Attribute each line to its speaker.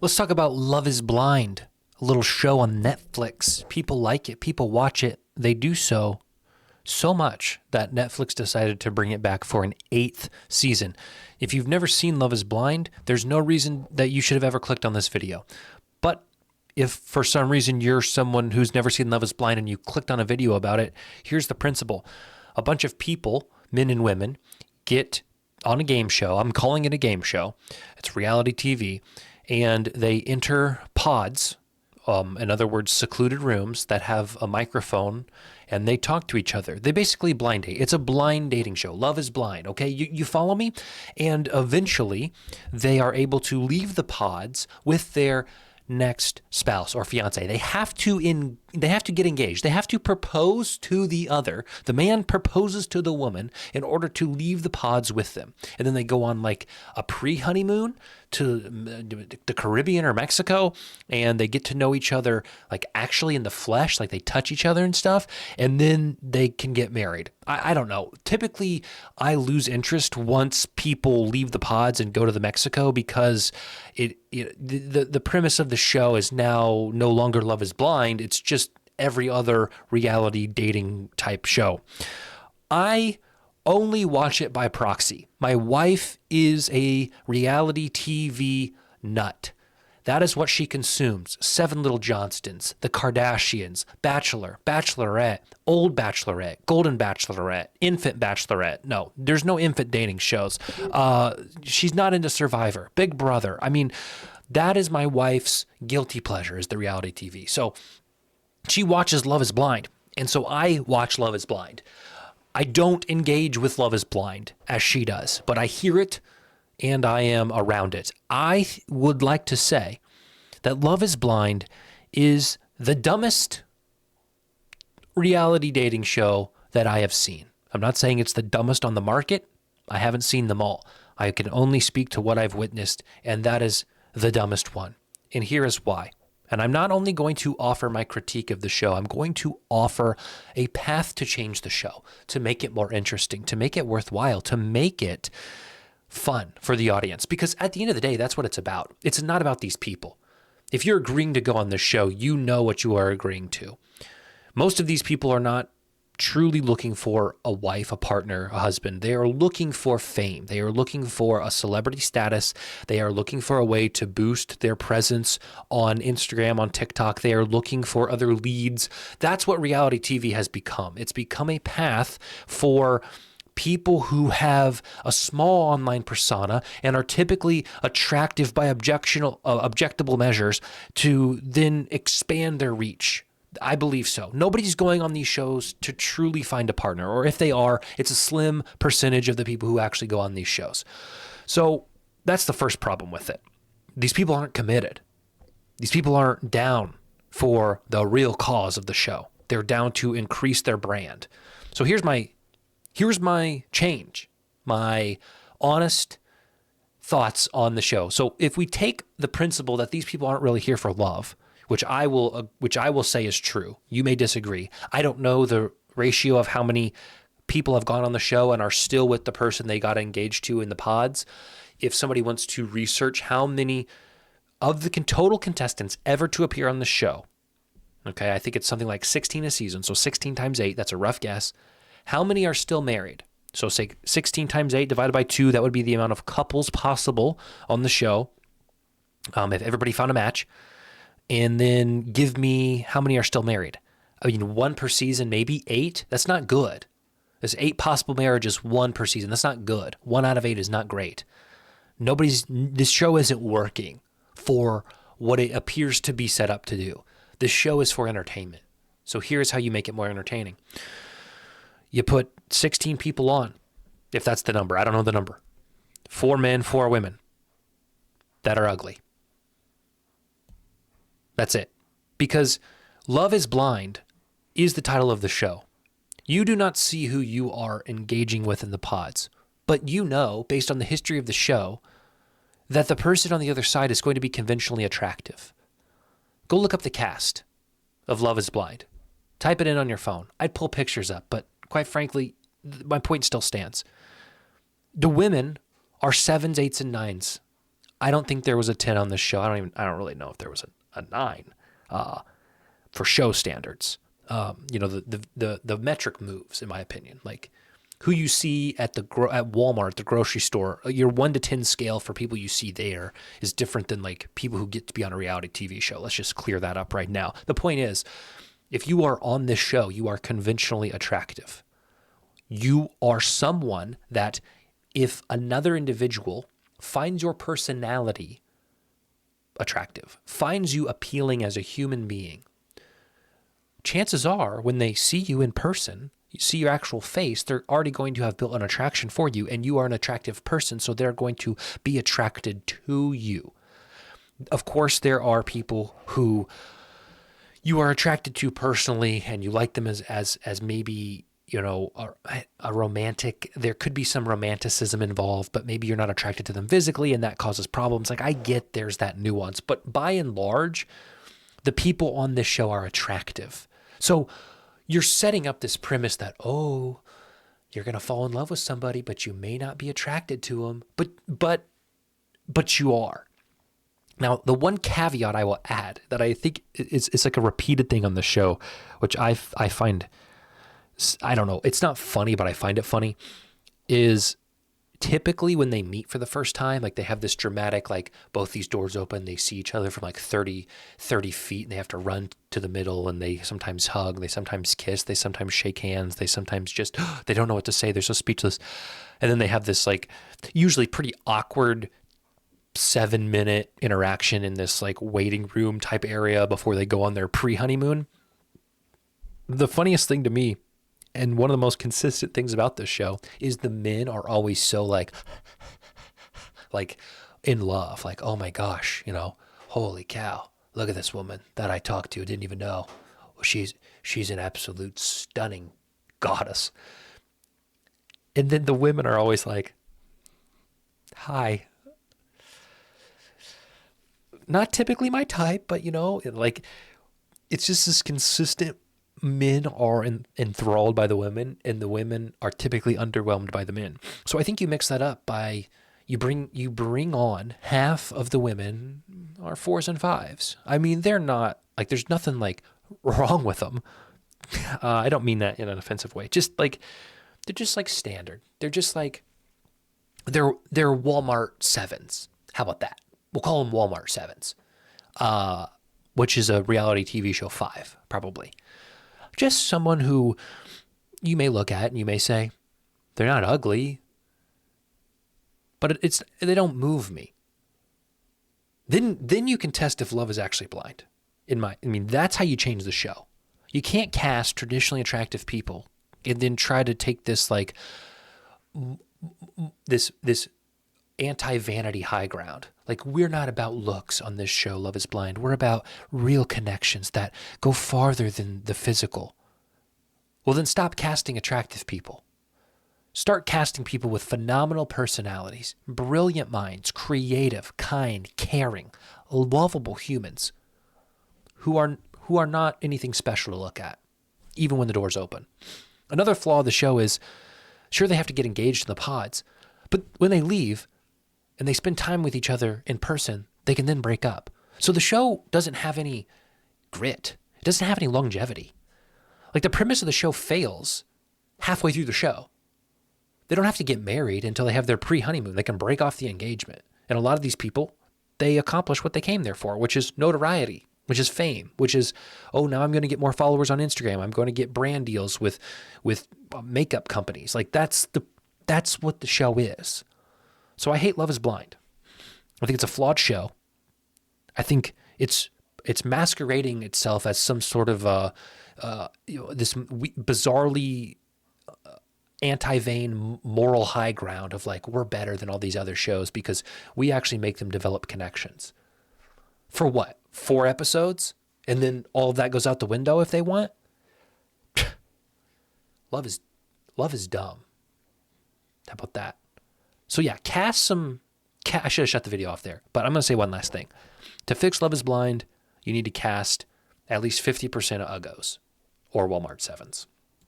Speaker 1: Let's talk about Love is Blind, a little show on Netflix. People like it, people watch it. They do so much that Netflix decided to bring it back for an 8th season. If you've never seen Love is Blind, there's no reason that you should have ever clicked on this video. But if for some reason you're someone who's never seen Love is Blind and you clicked on a video about it, here's the principle. A bunch of people, men and women, get on a game show. I'm calling it a game show. It's reality TV. And they enter pods, in other words, secluded rooms that have a microphone, and they talk to each other. They basically blind date. It's a blind dating show. Love is blind, okay? You follow me? And eventually, they are able to leave the pods with their next spouse or fiance. They have to get engaged. They have to propose to the other. The man proposes to the woman in order to leave the pods with them. And then they go on like a pre-honeymoon to the Caribbean or Mexico, and they get to know each other like actually in the flesh, like they touch each other and stuff, and then they can get married. I don't know. Typically, I lose interest once people leave the pods and go to the Mexico because the premise of the show is now no longer Love is Blind. It's just every other reality dating type show. I only watch it by proxy. My wife is a reality TV nut. That is what she consumes. Seven Little Johnstons, The Kardashians, Bachelor, Bachelorette, Old Bachelorette, Golden Bachelorette, Infant Bachelorette. No, there's no infant dating shows. She's not into Survivor, Big Brother. I mean, that is my wife's guilty pleasure, is the reality TV. So she watches Love is Blind, and so I watch Love is Blind. I don't engage with Love is Blind as she does, but I hear it and I am around it. I would like to say that Love is Blind is the dumbest reality dating show that I have seen. I'm not saying it's the dumbest on the market. I haven't seen them all. I can only speak to what I've witnessed, and that is the dumbest one. And here is why. And I'm not only going to offer my critique of the show, I'm going to offer a path to change the show, to make it more interesting, to make it worthwhile, to make it fun for the audience. Because at the end of the day, that's what it's about. It's not about these people. If you're agreeing to go on this show, you know what you are agreeing to. Most of these people are not truly looking for a wife, a partner, a husband. They are looking for fame. They are looking for a celebrity status. They are looking for a way to boost their presence on Instagram, on TikTok. They are looking for other leads. That's what reality TV has become. It's become a path for people who have a small online persona and are typically attractive by objectable measures to then expand their reach. I believe so. Nobody's going on these shows to truly find a partner, or if they are, it's a slim percentage of the people who actually go on these shows. So that's the first problem with it. These people aren't committed. These people aren't down for the real cause of the show. They're down to increase their brand. So here's my change, my honest thoughts on the show. So if we take the principle that these people aren't really here for love, which I will say is true. You may disagree. I don't know the ratio of how many people have gone on the show and are still with the person they got engaged to in the pods. If somebody wants to research how many of the total contestants ever to appear on the show, okay, I think it's something like 16 a season, so 16 times 8, that's a rough guess. How many are still married? So say 16 times 8 divided by 2, that would be the amount of couples possible on the show if everybody found a match. And then give me how many are still married. I mean, 1 per season, maybe 8. That's not good. There's 8 possible marriages, 1 per season. That's not good. 1 out of 8 is not great. This show isn't working for what it appears to be set up to do. This show is for entertainment. So here's how you make it more entertaining. You put 16 people on, if that's the number. I don't know the number. 4 men, 4 women that are ugly. That's it. Because Love is Blind is the title of the show. You do not see who you are engaging with in the pods, but you know, based on the history of the show, that the person on the other side is going to be conventionally attractive. Go look up the cast of Love is Blind. Type it in on your phone. I'd pull pictures up, but quite frankly, my point still stands. The women are 7s, 8s, and 9s. I don't think there was a 10 on this show. I don't really know if there was a 9 for show standards. The metric moves, in my opinion. Like who you see at Walmart, the grocery store, your 1 to 10 scale for people you see there is different than like people who get to be on a reality TV show. Let's just clear that up right now. The point is, if you are on this show, you are conventionally attractive. You are someone that if another individual finds your personality attractive, finds you appealing as a human being, chances are when they see you in person, you see your actual face, they're already going to have built an attraction for you, and you are an attractive person, so they're going to be attracted to you. Of course, there are people who you are attracted to personally and you like them as maybe, a romantic. There could be some romanticism involved, but maybe you're not attracted to them physically and that causes problems. Like I get there's that nuance, but by and large, the people on this show are attractive. So you're setting up this premise that, you're going to fall in love with somebody, but you may not be attracted to them, but you are. Now, the one caveat I will add that I think it's like a repeated thing on the show, which I find, I don't know, it's not funny, but I find it funny, is typically when they meet for the first time, like they have this dramatic, like both these doors open, they see each other from like 30 feet and they have to run to the middle and they sometimes hug, they sometimes kiss, they sometimes shake hands, they sometimes just, they don't know what to say, they're so speechless. And then they have this like usually pretty awkward 7-minute interaction in this like waiting room type area before they go on their pre-honeymoon. The funniest thing to me, and one of the most consistent things about this show, is the men are always so like in love, like, oh my gosh, holy cow, look at this woman that I talked to, didn't even know. She's an absolute stunning goddess. And then the women are always like, hi. Not typically my type, but like it's just this consistent. Men are enthralled by the women, and the women are typically underwhelmed by the men. So I think you mix that up by you bring on half of the women are 4s and 5s. I mean, they're not like there's nothing like wrong with them. I don't mean that in an offensive way. Just like they're just like standard. They're just like they're Walmart 7s. How about that? We'll call them Walmart 7s, which is a reality TV show 5 probably. Just someone who you may look at and you may say, they're not ugly, but they don't move me. Then you can test if love is actually blind. That's how you change the show. You can't cast traditionally attractive people and then try to take this like this anti-vanity high ground. Like, we're not about looks on this show, Love is Blind. We're about real connections that go farther than the physical. Well, then stop casting attractive people. Start casting people with phenomenal personalities, brilliant minds, creative, kind, caring, lovable humans who are not anything special to look at, even when the doors open. Another flaw of the show is, sure, they have to get engaged in the pods, but when they leave, and they spend time with each other in person, they can then break up. So the show doesn't have any grit. It doesn't have any longevity. Like the premise of the show fails halfway through the show. They don't have to get married until they have their pre-honeymoon. They can break off the engagement. And a lot of these people, they accomplish what they came there for, which is notoriety, which is fame, which is, now I'm going to get more followers on Instagram. I'm going to get brand deals with makeup companies. Like that's what the show is. So I hate Love is Blind. I think it's a flawed show. I think it's masquerading itself as some sort of this bizarrely anti-vain moral high ground of like, we're better than all these other shows because we actually make them develop connections. For what? 4 episodes? And then all of that goes out the window if they want? Love is dumb. How about that? So yeah, cast some... I should have shut the video off there, but I'm going to say one last thing. To fix Love is Blind, you need to cast at least 50% of Uggos or Walmart 7s.